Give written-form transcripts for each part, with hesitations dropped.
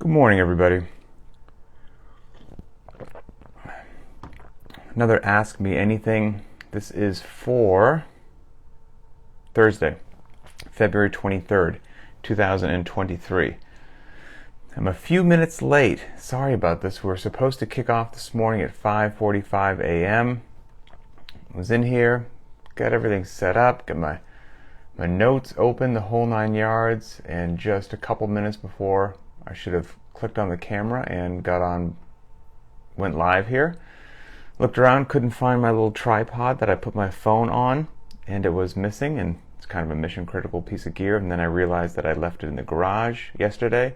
Good morning, everybody. Another Ask Me Anything. This is for Thursday, February 23rd, 2023. I'm a few minutes late. Sorry about this. We were supposed to kick off this morning at 5:45 a.m. I was in here, got everything set up, got my notes open, the whole 9 yards, and just a couple minutes before I should have clicked on the camera and went live here. Looked around, couldn't find my little tripod that I put my phone on, and it was missing, and it's kind of a mission critical piece of gear. And then I realized that I left it in the garage yesterday,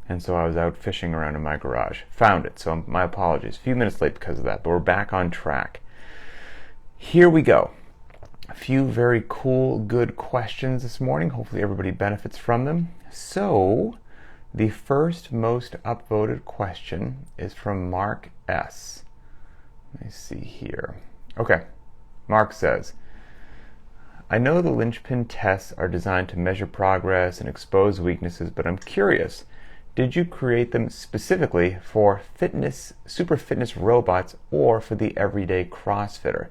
and so I was out fishing around in my garage. Found it, so my apologies. A few minutes late because of that, but we're back on track. Here we go. A few very cool, good questions this morning. Hopefully everybody benefits from them. So, the first most upvoted question is from Mark S. Let me see here. Okay, Mark says, I know the Linchpin tests are designed to measure progress and expose weaknesses, but I'm curious, did you create them specifically for super fitness robots or for the everyday CrossFitter?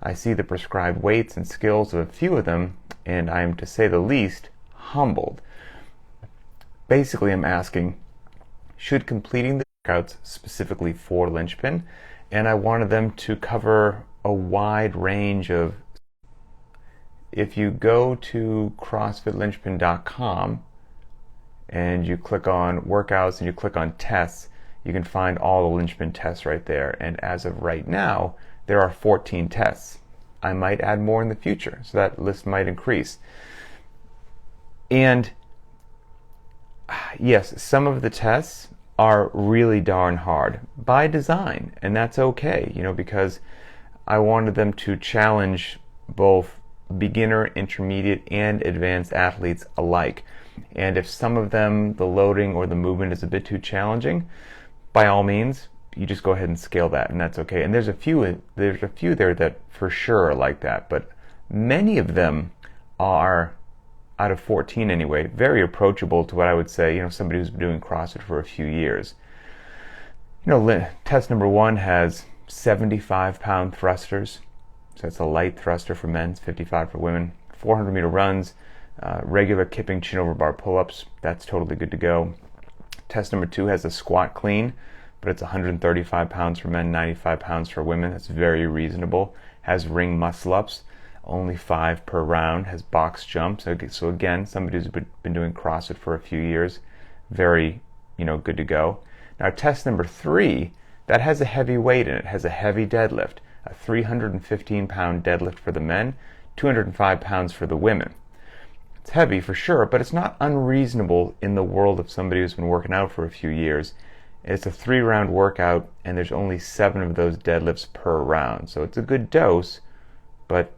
I see the prescribed weights and skills of a few of them, and I am, to say the least, humbled. Basically, I'm asking, should completing the workouts specifically for Linchpin, and I wanted them to cover a wide range of... If you go to CrossFitLinchpin.com and you click on workouts and you click on tests, you can find all the Linchpin tests right there. And as of right now, there are 14 tests. I might add more in the future, so that list might increase. And yes, some of the tests are really darn hard by design, and that's okay, because I wanted them to challenge both beginner, intermediate, and advanced athletes alike. And if some of them, the loading or the movement is a bit too challenging, by all means, you just go ahead and scale that, and that's okay. And there's a few there that for sure are like that, but many of them are, out of 14 anyway, very approachable to what I would say, somebody who's been doing CrossFit for a few years. Test number 1 has 75-pound thrusters. So that's a light thruster for men, it's 55 for women. 400-meter runs, regular kipping chin over bar pull-ups, that's totally good to go. Test number 2 has a squat clean, but it's 135 pounds for men, 95 pounds for women. That's very reasonable. Has ring muscle-ups, only 5 per round. Has box jumps. So again, somebody who's been doing CrossFit for a few years, very, good to go. Now, test number 3, that has a heavy weight in it. Has a heavy deadlift, a 315-pound deadlift for the men, 205 pounds for the women. It's heavy for sure, but it's not unreasonable in the world of somebody who's been working out for a few years. It's a 3-round workout, and there's only 7 of those deadlifts per round. So it's a good dose, but,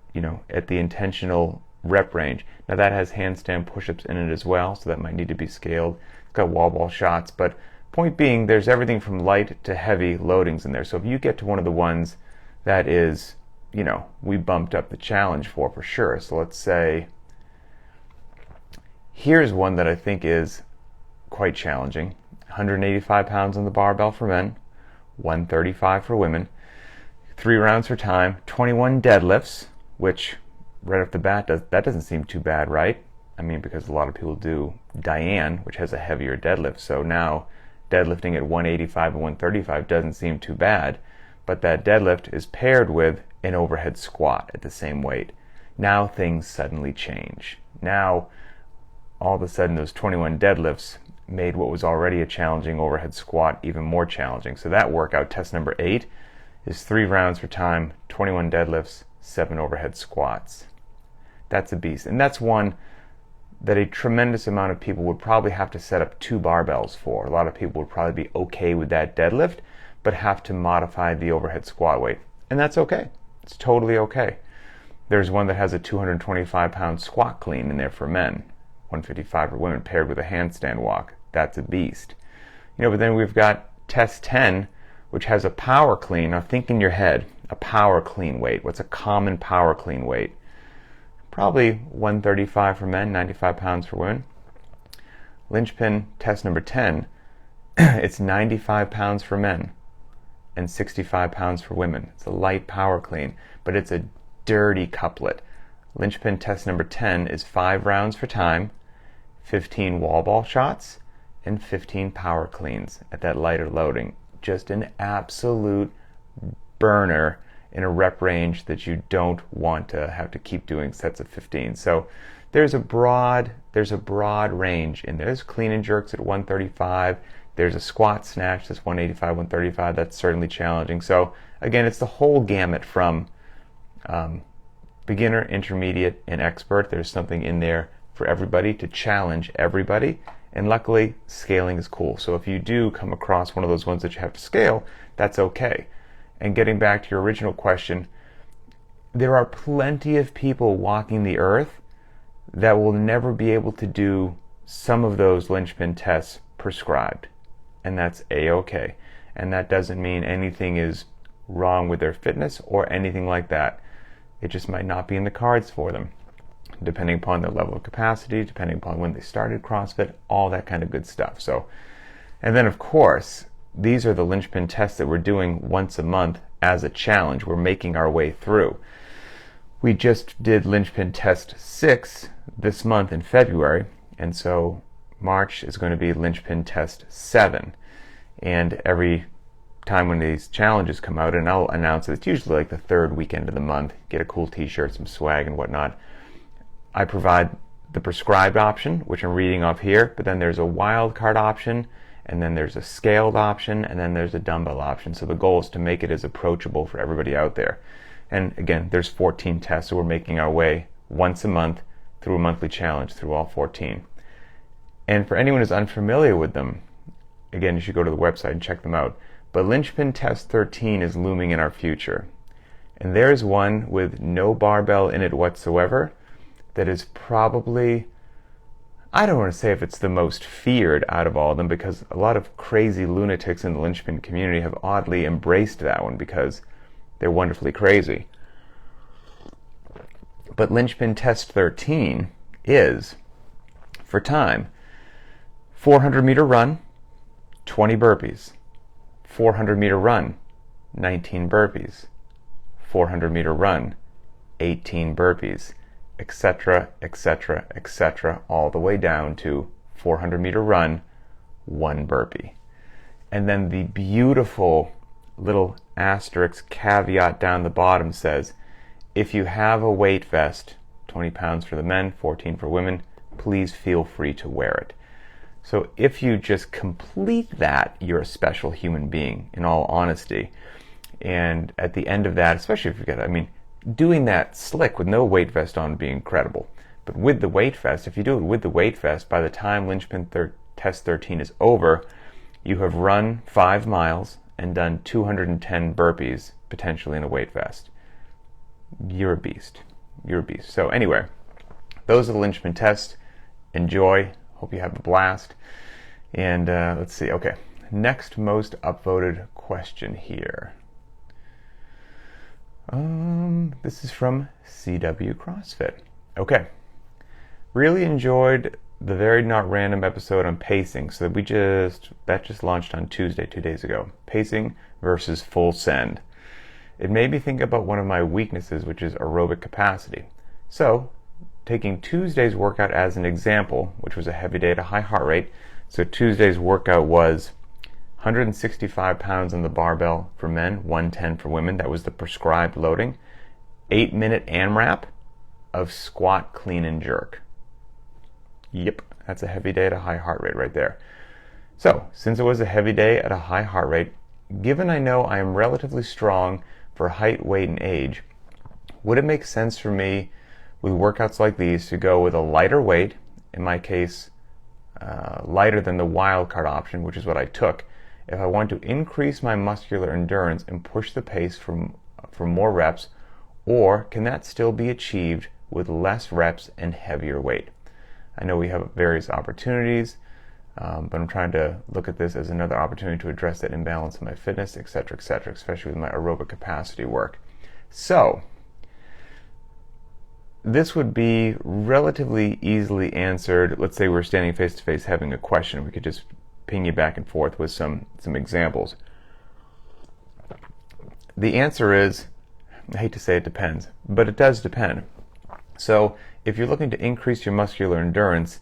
at the intentional rep range. Now that has handstand push-ups in it as well, so that might need to be scaled. It's got wall ball shots, but point being, there's everything from light to heavy loadings in there. So if you get to one of the ones that is, we bumped up the challenge for sure. So let's say, here's one that I think is quite challenging. 185 pounds on the barbell for men, 135 for women, 3 rounds for time, 21 deadlifts, which right off the bat, that doesn't seem too bad, right? I mean, because a lot of people do Diane, which has a heavier deadlift, so now deadlifting at 185 and 135 doesn't seem too bad, but that deadlift is paired with an overhead squat at the same weight. Now things suddenly change. Now, all of a sudden, those 21 deadlifts made what was already a challenging overhead squat even more challenging. So that workout, test number 8, is 3 rounds for time, 21 deadlifts, 7 overhead squats. That's a beast. And that's one that a tremendous amount of people would probably have to set up 2 barbells for. A lot of people would probably be okay with that deadlift, but have to modify the overhead squat weight. And that's okay. It's totally okay. There's one that has a 225-pound squat clean in there for men, 155 for women, paired with a handstand walk. That's a beast. But then we've got test 10, which has a power clean. Now think in your head, a power clean weight. What's a common power clean weight? Probably 135 for men, 95 pounds for women. Linchpin test number 10 It's 95 pounds for men and 65 pounds for women. It's a light power clean, but it's a dirty couplet. Linchpin test number 10 is 5 rounds for time, 15 wall ball shots, and 15 power cleans at that lighter loading. Just an absolute burner in a rep range that you don't want to have to keep doing sets of 15. So there's a broad range in there. There's clean and jerks at 135. There's a squat snatch that's 185, 135. That's certainly challenging. So again, it's the whole gamut from beginner, intermediate, and expert. There's something in there for everybody to challenge everybody. And luckily, scaling is cool. So if you do come across one of those ones that you have to scale, that's okay. And getting back to your original question, there are plenty of people walking the earth that will never be able to do some of those linchpin tests prescribed. And that's A-okay. And that doesn't mean anything is wrong with their fitness or anything like that. It just might not be in the cards for them, depending upon their level of capacity, depending upon when they started CrossFit, all that kind of good stuff. So, and then of course, these are the linchpin tests that we're doing once a month as a challenge. We're making our way through. We just did linchpin test 6 this month in February, and so March is going to be linchpin test 7. And every time when these challenges come out, and I'll announce it, it's usually like the 3rd weekend of the month, get a cool t-shirt, some swag and whatnot. I provide the prescribed option, which I'm reading off here, but then there's a wild card option, and then there's a scaled option, and then there's a dumbbell option. So the goal is to make it as approachable for everybody out there. And again, there's 14 tests, so we're making our way once a month through a monthly challenge through all 14. And for anyone who's unfamiliar with them, again, you should go to the website and check them out. But Linchpin Test 13 is looming in our future. And there's one with no barbell in it whatsoever that is probably, I don't want to say if it's the most feared out of all of them, because a lot of crazy lunatics in the linchpin community have oddly embraced that one because they're wonderfully crazy. But Linchpin Test 13 is, for time, 400-meter run, 20 burpees. 400-meter run, 19 burpees. 400-meter run, 18 burpees. Etc., etc., etc., all the way down to 400-meter run, 1 burpee. And then the beautiful little asterisk caveat down the bottom says, if you have a weight vest, 20 pounds for the men, 14 for women, please feel free to wear it. So if you just complete that, you're a special human being, in all honesty. And at the end of that, especially if you get, doing that slick with no weight vest on would be incredible. But with the weight vest, if you do it with the weight vest, by the time Linchpin Test 13 is over, you have run 5 miles and done 210 burpees, potentially in a weight vest. You're a beast. You're a beast. So anyway, those are the Linchpin tests. Enjoy. Hope you have a blast. And let's see. Okay, next most upvoted question here. This is from CW CrossFit. Okay. Really enjoyed the very not random episode on pacing. So that just launched on Tuesday, 2 days ago. Pacing versus full send. It made me think about one of my weaknesses, which is aerobic capacity. So, taking Tuesday's workout as an example, which was a heavy day at a high heart rate. So Tuesday's workout was 165 pounds on the barbell for men, 110 for women. That was the prescribed loading. 8-minute AMRAP of squat, clean, and jerk. Yep, that's a heavy day at a high heart rate right there. So, since it was a heavy day at a high heart rate, given I know I am relatively strong for height, weight, and age, would it make sense for me with workouts like these to go with a lighter weight, in my case, lighter than the wildcard option, which is what I took, if I want to increase my muscular endurance and push the pace for more reps, or can that still be achieved with less reps and heavier weight? I know we have various opportunities, but I'm trying to look at this as another opportunity to address that imbalance in my fitness, etc., especially with my aerobic capacity work. So, this would be relatively easily answered. Let's say we're standing face to face having a question. We could just ping you back and forth with some examples. The answer is, I hate to say it depends, but it does depend. So if you're looking to increase your muscular endurance,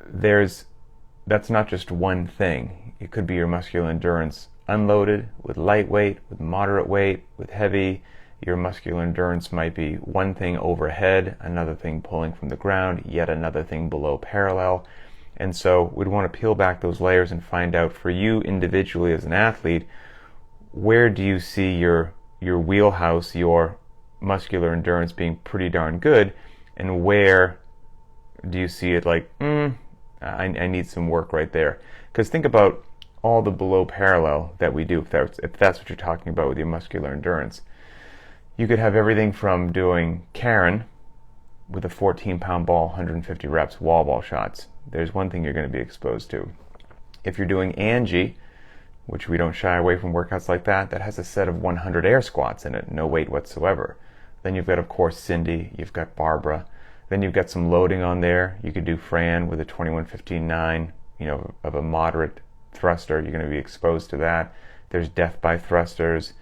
that's not just one thing. It could be your muscular endurance unloaded, with lightweight, with moderate weight, with heavy. Your muscular endurance might be one thing overhead, another thing pulling from the ground, yet another thing below parallel. And so we'd want to peel back those layers and find out for you individually as an athlete, where do you see your wheelhouse, your muscular endurance being pretty darn good, and where do you see it like, I need some work right there? Because think about all the below parallel that we do, if that's what you're talking about with your muscular endurance. You could have everything from doing Karen with a 14-pound ball, 150 reps, wall ball shots. There's one thing you're going to be exposed to. If you're doing Angie, which we don't shy away from workouts like that has a set of 100 air squats in it, no weight whatsoever. Then you've got, of course, Cindy, you've got Barbara. Then you've got some loading on there. You could do Fran with a 21-15-9, of a moderate thruster. You're going to be exposed to that. There's death by thrusters.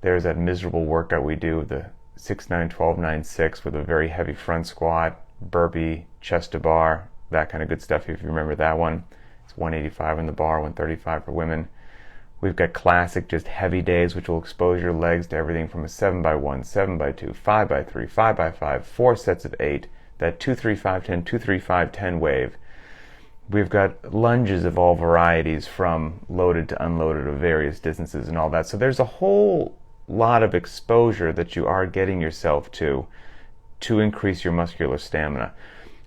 There's that miserable workout we do, the 6-9, 12-9, 6 with a very heavy front squat, burpee, chest to bar, that kind of good stuff if you remember that one. It's 185 on the bar, 135 for women. We've got classic, just heavy days, which will expose your legs to everything from a 7x1, 7x2, 5x3, 5x5, 4 sets of 8, that 2-3-5-10, 2-3-5-10 wave. We've got lunges of all varieties, from loaded to unloaded of various distances and all that. So there's a whole lot of exposure that you are getting yourself to increase your muscular stamina.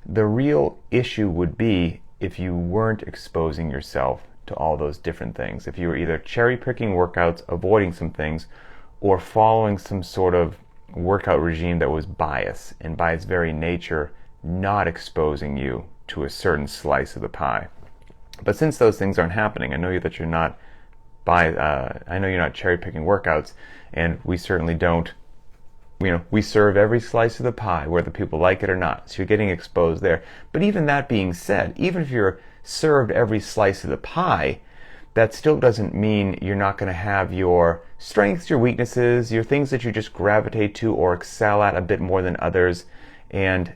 The real issue would be if you weren't exposing yourself to all those different things. If you were either cherry-picking workouts, avoiding some things, or following some sort of workout regime that was biased, and by its very nature, not exposing you to a certain slice of the pie. But since those things aren't happening, I know that you're not I know you're not cherry-picking workouts, and we certainly don't. We serve every slice of the pie, whether people like it or not. So you're getting exposed there. But even that being said, even if you're served every slice of the pie, that still doesn't mean you're not going to have your strengths, your weaknesses, your things that you just gravitate to or excel at a bit more than others. And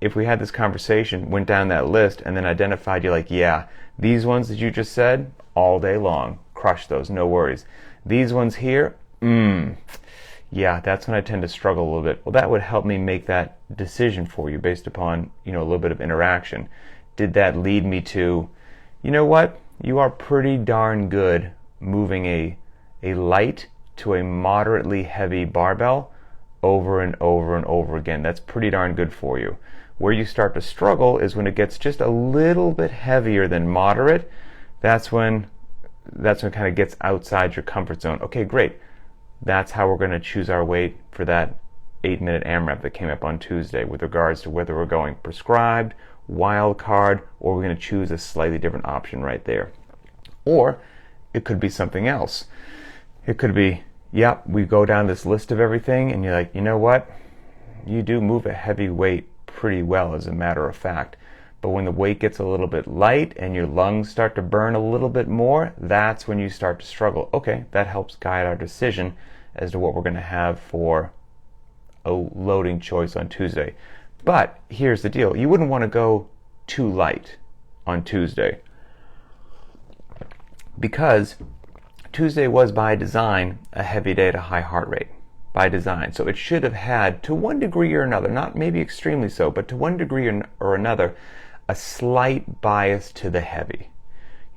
if we had this conversation, went down that list, and then identified, you're like, yeah, these ones that you just said, all day long, crush those, no worries. These ones here, yeah, that's when I tend to struggle a little bit. Well, that would help me make that decision for you based upon, a little bit of interaction. Did that lead me to, you know what? You are pretty darn good moving a light to a moderately heavy barbell over and over and over again. That's pretty darn good for you. Where you start to struggle is when it gets just a little bit heavier than moderate. That's when it kind of gets outside your comfort zone. Okay, great. That's how we're going to choose our weight for that 8-minute AMRAP that came up on Tuesday with regards to whether we're going prescribed, wild card, or we're going to choose a slightly different option right there. Or it could be something else. It could be, we go down this list of everything, and you're like, you know what? You do move a heavy weight pretty well, as a matter of fact. But when the weight gets a little bit light and your lungs start to burn a little bit more, that's when you start to struggle. Okay, that helps guide our decision as to what we're going to have for a loading choice on Tuesday. But here's the deal. You wouldn't want to go too light on Tuesday, because Tuesday was by design a heavy day at a high heart rate. By design. So it should have had, to one degree or another, not maybe extremely so, but to one degree or another, a slight bias to the heavy.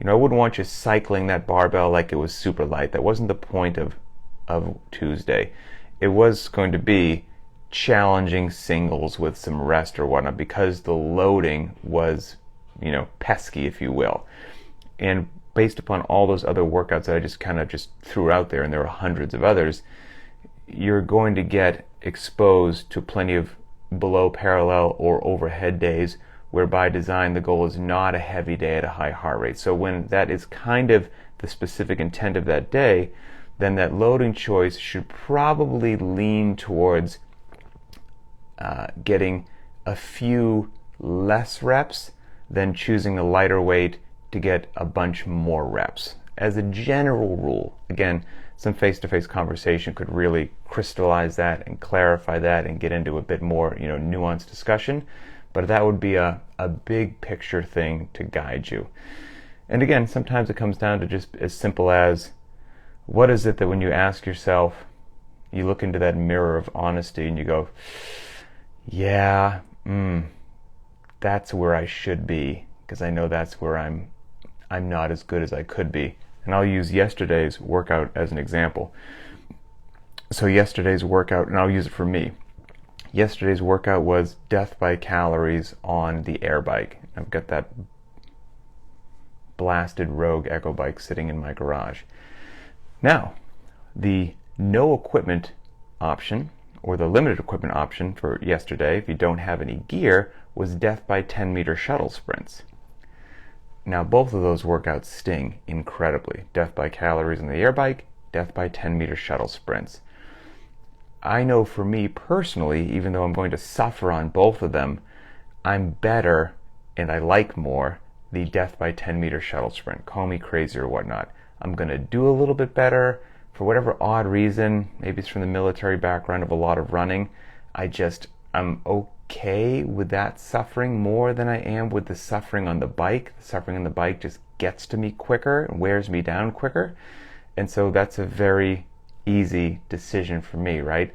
I wouldn't want you cycling that barbell like it was super light. That wasn't the point of Tuesday. It was going to be challenging singles with some rest or whatnot, because the loading was, pesky, if you will. And based upon all those other workouts that I just kind of threw out there, and there are hundreds of others, you're going to get exposed to plenty of below parallel or overhead days where by design the goal is not a heavy day at a high heart rate. So when that is kind of the specific intent of that day, then that loading choice should probably lean towards getting a few less reps than choosing a lighter weight to get a bunch more reps. As a general rule, again, some face-to-face conversation could really crystallize that and clarify that and get into a bit more, nuanced discussion. But that would be a big picture thing to guide you. And again, sometimes it comes down to just as simple as, what is it that when you ask yourself, you look into that mirror of honesty and you go, yeah, that's where I should be, because I know that's where I'm not as good as I could be. And I'll use yesterday's workout as an example. So yesterday's workout, and I'll use it for me. Yesterday's workout was death by calories on the air bike. I've got that blasted Rogue Echo bike sitting in my garage. Now, the no equipment option, or the limited equipment option for yesterday, if you don't have any gear, was death by 10-meter shuttle sprints. Now, both of those workouts sting incredibly. Death by calories on the air bike, death by 10-meter shuttle sprints. I know for me personally, even though I'm going to suffer on both of them, I'm better and I like more the death by 10-meter shuttle sprint. Call me crazy or whatnot. I'm going to do a little bit better for whatever odd reason. Maybe it's from the military background of a lot of running. I'm okay with that suffering more than I am with the suffering on the bike. The suffering on the bike just gets to me quicker and wears me down quicker. And so that's a very easy decision for me, right?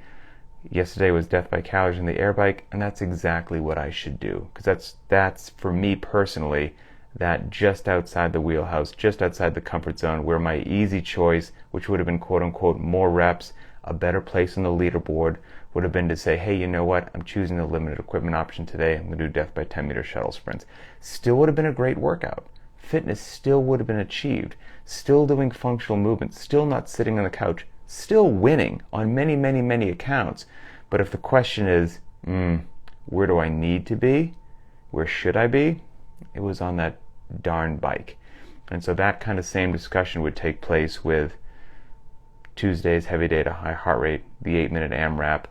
Yesterday was death by calories on the air bike, and that's exactly what I should do. Because that's for me personally, that just outside the wheelhouse, just outside the comfort zone, where my easy choice, which would have been quote unquote more reps, a better place on the leaderboard, would have been to say, hey, you know what, I'm choosing the limited equipment option today. I'm going to do death by 10-meter shuttle sprints. Still would have been a great workout. Fitness still would have been achieved. Still doing functional movements. Still not sitting on the couch. Still winning on many, many, many accounts. But if the question is, where do I need to be? Where should I be? It was on that darn bike. And so that kind of same discussion would take place with Tuesday's heavy day to high heart rate, the 8-minute AMRAP,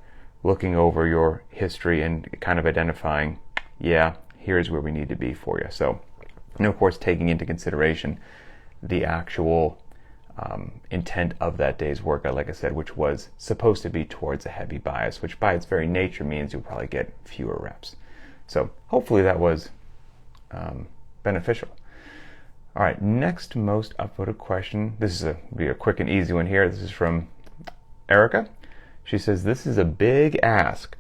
looking over your history and kind of identifying, yeah, here's where we need to be for you. So, and of course, taking into consideration the actual intent of that day's workout, like I said, which was supposed to be towards a heavy bias, which by its very nature means you'll probably get fewer reps. So hopefully that was beneficial. All right, next most upvoted question. This is be a quick and easy one here. This is from Erica. She says, this is a big ask.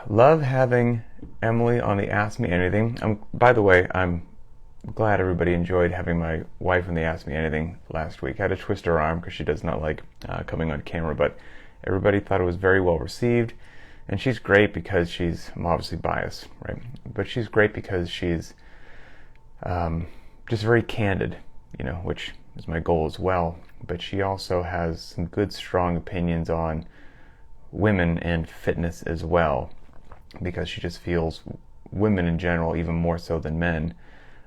Love having Emily on the Ask Me Anything. By the way, I'm glad everybody enjoyed having my wife on the Ask Me Anything last week. I had to twist her arm because she does not like coming on camera, but everybody thought it was very well received. And she's great because I'm obviously biased, right? But she's great because she's just very candid, which is my goal as well. But she also has some good, strong opinions on women and fitness as well, because she just feels women in general, even more so than men,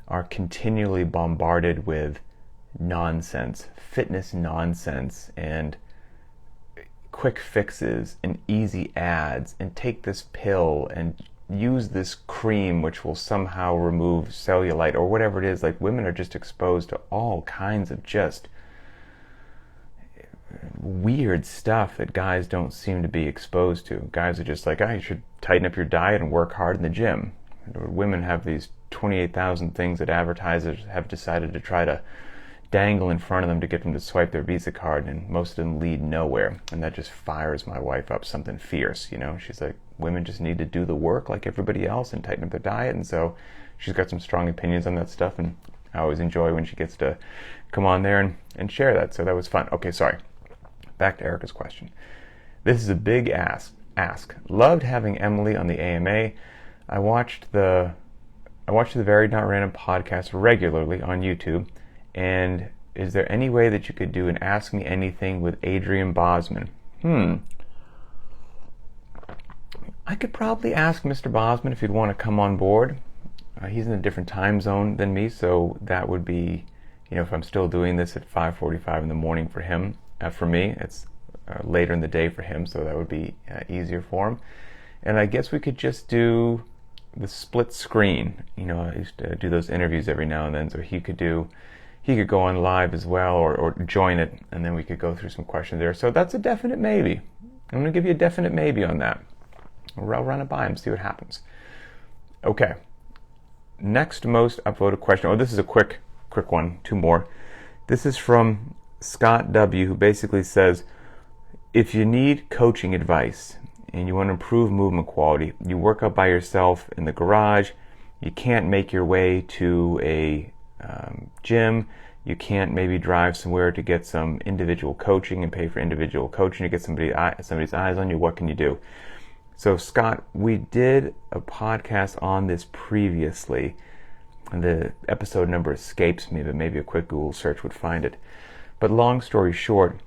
are continually bombarded with nonsense, fitness nonsense, and quick fixes and easy ads, and take this pill and use this cream which will somehow remove cellulite or whatever it is. Like, women are just exposed to all kinds of just weird stuff that guys don't seem to be exposed to. Guys are just like, you should tighten up your diet and work hard in the gym. Women have these 28,000 things that advertisers have decided to try to dangle in front of them to get them to swipe their Visa card, and most of them lead nowhere. And that just fires my wife up something fierce. She's like, women just need to do the work like everybody else and tighten up their diet. And so she's got some strong opinions on that stuff, and I always enjoy when she gets to come on there and share that. So that was fun. Okay, sorry. Back to Erica's question. This is a big ask. Loved having Emily on the AMA. I watched the Varied Not Random podcast regularly on YouTube. And is there any way that you could do an Ask Me Anything with Adrian Bosman? I could probably ask Mr. Bosman if he'd want to come on board. He's in a different time zone than me, so that would be, if I'm still doing this at 5:45 in the morning for him. For me, it's later in the day for him, so that would be easier for him. And I guess we could just do the split screen. I used to do those interviews every now and then, so he could go on live as well, or join it, and then we could go through some questions there. So that's a definite maybe. I'm going to give you a definite maybe on that. I'll run it by him, see what happens. Okay. Next most upvoted question. Oh, this is a quick one. 2 more. This is from Scott W., who basically says, if you need coaching advice and you want to improve movement quality, you work out by yourself in the garage, you can't make your way to a gym, you can't maybe drive somewhere to get some individual coaching and pay for individual coaching to get somebody's eyes on you, what can you do? So Scott, we did a podcast on this previously. The episode number escapes me, but maybe a quick Google search would find it. But long story short,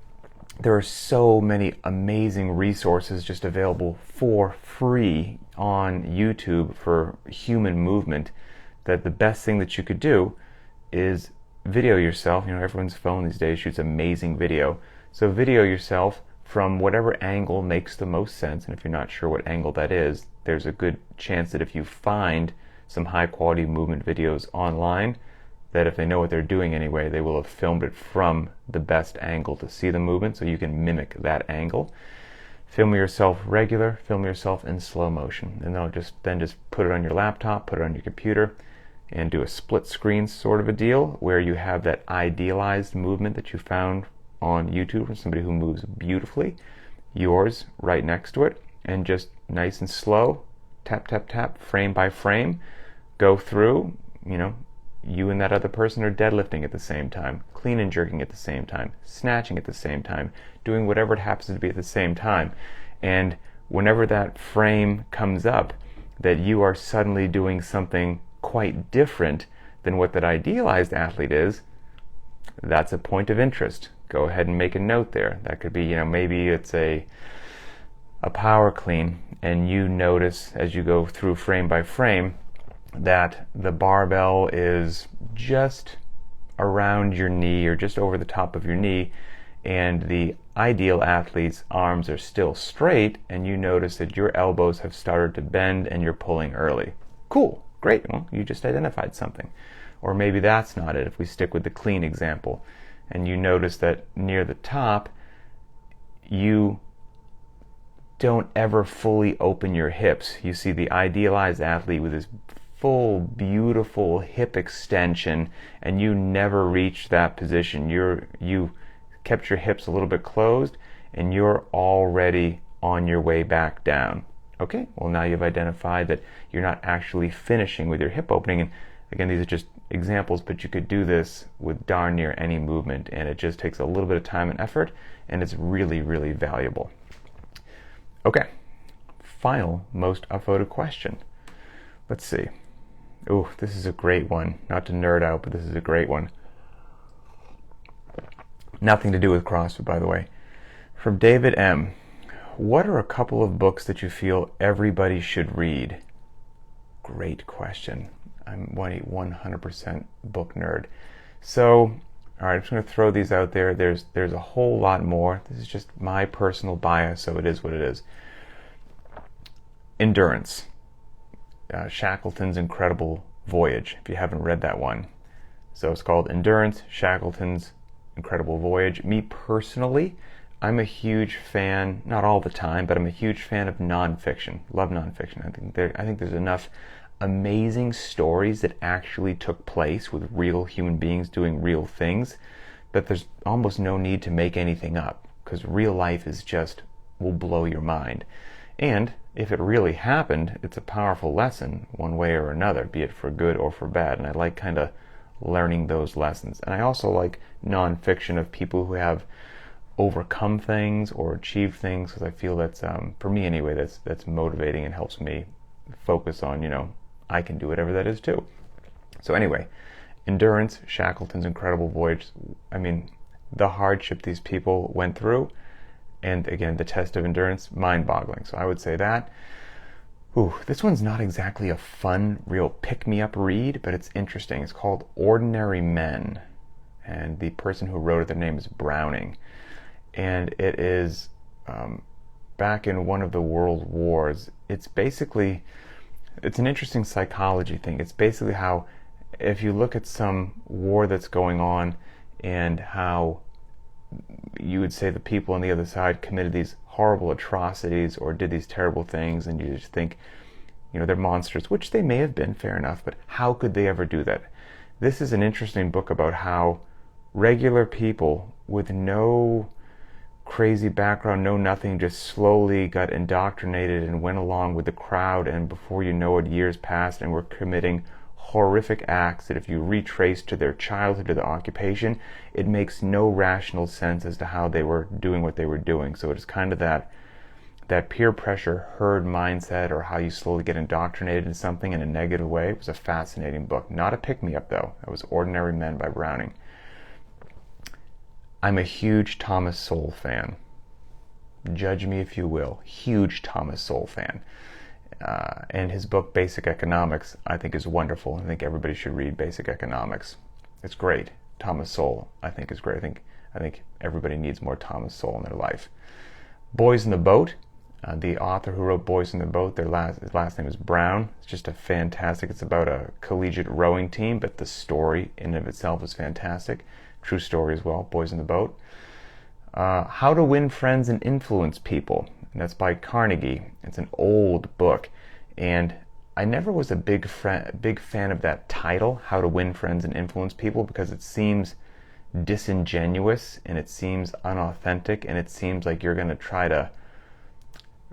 there are so many amazing resources just available for free on YouTube for human movement that the best thing that you could do is video yourself. Everyone's phone these days shoots amazing video. So video yourself from whatever angle makes the most sense, and if you're not sure what angle that is, there's a good chance that if you find some high quality movement videos online, that if they know what they're doing anyway, they will have filmed it from the best angle to see the movement, so you can mimic that angle. Film yourself regular, film yourself in slow motion, and then just put it on your laptop, put it on your computer, and do a split screen sort of a deal where you have that idealized movement that you found on YouTube from somebody who moves beautifully, yours right next to it, and just nice and slow, tap, tap, tap, frame by frame, go through. You and that other person are deadlifting at the same time, clean and jerking at the same time, snatching at the same time, doing whatever it happens to be at the same time. And whenever that frame comes up, that you are suddenly doing something quite different than what that idealized athlete is, that's a point of interest. Go ahead and make a note there. That could be, maybe it's a power clean, and you notice as you go through frame by frame that the barbell is just around your knee or just over the top of your knee, and the ideal athlete's arms are still straight, and you notice that your elbows have started to bend and you're pulling early. Cool, great, well, you just identified something. Or maybe that's not it, if we stick with the clean example, and you notice that near the top, you don't ever fully open your hips. You see the idealized athlete with his full, beautiful hip extension, and you never reach that position. You kept your hips a little bit closed, and you're already on your way back down. Okay, well now you've identified that you're not actually finishing with your hip opening. And again, these are just examples, but you could do this with darn near any movement, and it just takes a little bit of time and effort, and it's really, really valuable. Okay, final most upvoted question. Let's see. Oh, this is a great one. Not to nerd out, but this is a great one. Nothing to do with CrossFit, by the way. From David M. What are a couple of books that you feel everybody should read? Great question. I'm 100% book nerd. So, all right, I'm just going to throw these out there. There's a whole lot more. This is just my personal bias, so it is what it is. Endurance. Shackleton's Incredible Voyage, if you haven't read that one. So it's called Endurance, Shackleton's Incredible Voyage. Me personally, I'm a huge fan, not all the time, but I'm a huge fan of nonfiction. Love nonfiction. I think there's enough amazing stories that actually took place with real human beings doing real things, but there's almost no need to make anything up, because real life is just, will blow your mind. And if it really happened, it's a powerful lesson one way or another, be it for good or for bad. And I like kind of learning those lessons. And I also like nonfiction of people who have overcome things or achieved things, because I feel that's, for me anyway, that's motivating and helps me focus on, I can do whatever that is too. So anyway, Endurance, Shackleton's Incredible Voyage. I mean, the hardship these people went through, and again, the test of endurance, mind-boggling. So I would say that. Ooh, this one's not exactly a fun, real pick-me-up read, but it's interesting. It's called Ordinary Men, and the person who wrote it, their name is Browning. And it is back in one of the world wars. It's basically it's an interesting psychology thing. It's basically how, if you look at some war that's going on and how you would say the people on the other side committed these horrible atrocities or did these terrible things, and you just think, they're monsters, which they may have been, fair enough, but how could they ever do that? This is an interesting book about how regular people with no crazy background, no nothing, just slowly got indoctrinated and went along with the crowd, and before you know it, years passed and were committing horrific acts that if you retrace to their childhood, to their occupation, it makes no rational sense as to how they were doing what they were doing. So it's kind of that peer pressure herd mindset, or how you slowly get indoctrinated in something in a negative way. It was a fascinating book. Not a pick-me-up, though. That was Ordinary Men by Browning. I'm a huge Thomas Sowell fan. Judge me if you will. Huge Thomas Sowell fan. And his book, Basic Economics, I think is wonderful. I think everybody should read Basic Economics. It's great. Thomas Sowell, I think, is great. I think everybody needs more Thomas Sowell in their life. Boys in the Boat. The author who wrote Boys in the Boat, his last name is Brown. It's just a fantastic, it's about a collegiate rowing team, but the story in and of itself is fantastic. True story as well, Boys in the Boat. How to Win Friends and Influence People. And that's by Carnegie. It's an old book, and I never was a big fan of that title, How to Win Friends and Influence People, because it seems disingenuous and it seems unauthentic, and it seems like you're going to try to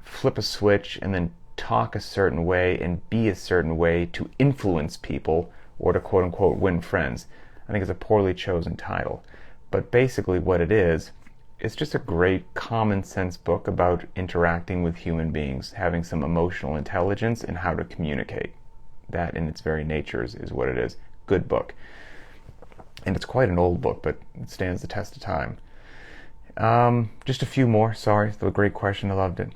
flip a switch and then talk a certain way and be a certain way to influence people, or to quote unquote win friends. I think it's a poorly chosen title, but basically what it is, it's just a great common sense book about interacting with human beings, having some emotional intelligence, and how to communicate. That in its very nature is what it is. Good book. And it's quite an old book, but it stands the test of time. Just a few more, sorry. It's a great question, I loved it.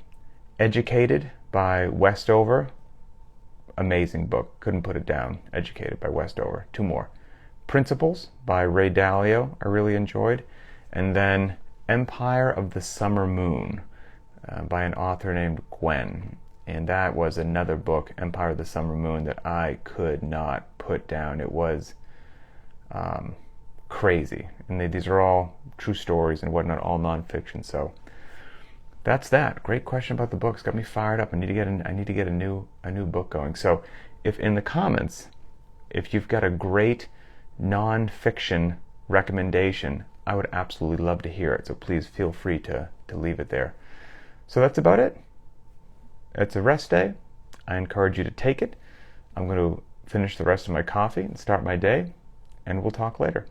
Educated by Westover. Amazing book, couldn't put it down. Educated by Westover. Two more. Principles by Ray Dalio, I really enjoyed. And then Empire of the Summer Moon by an author named Gwen. And that was another book, Empire of the Summer Moon, that I could not put down. It was crazy. And these are all true stories and whatnot, all nonfiction. So that's that. Great question about the books. Got me fired up. I need to get a new book going. So if in the comments, if you've got a great non-fiction recommendation, I would absolutely love to hear it. So please feel free to leave it there. So that's about it. It's a rest day. I encourage you to take it. I'm going to finish the rest of my coffee and start my day, and we'll talk later.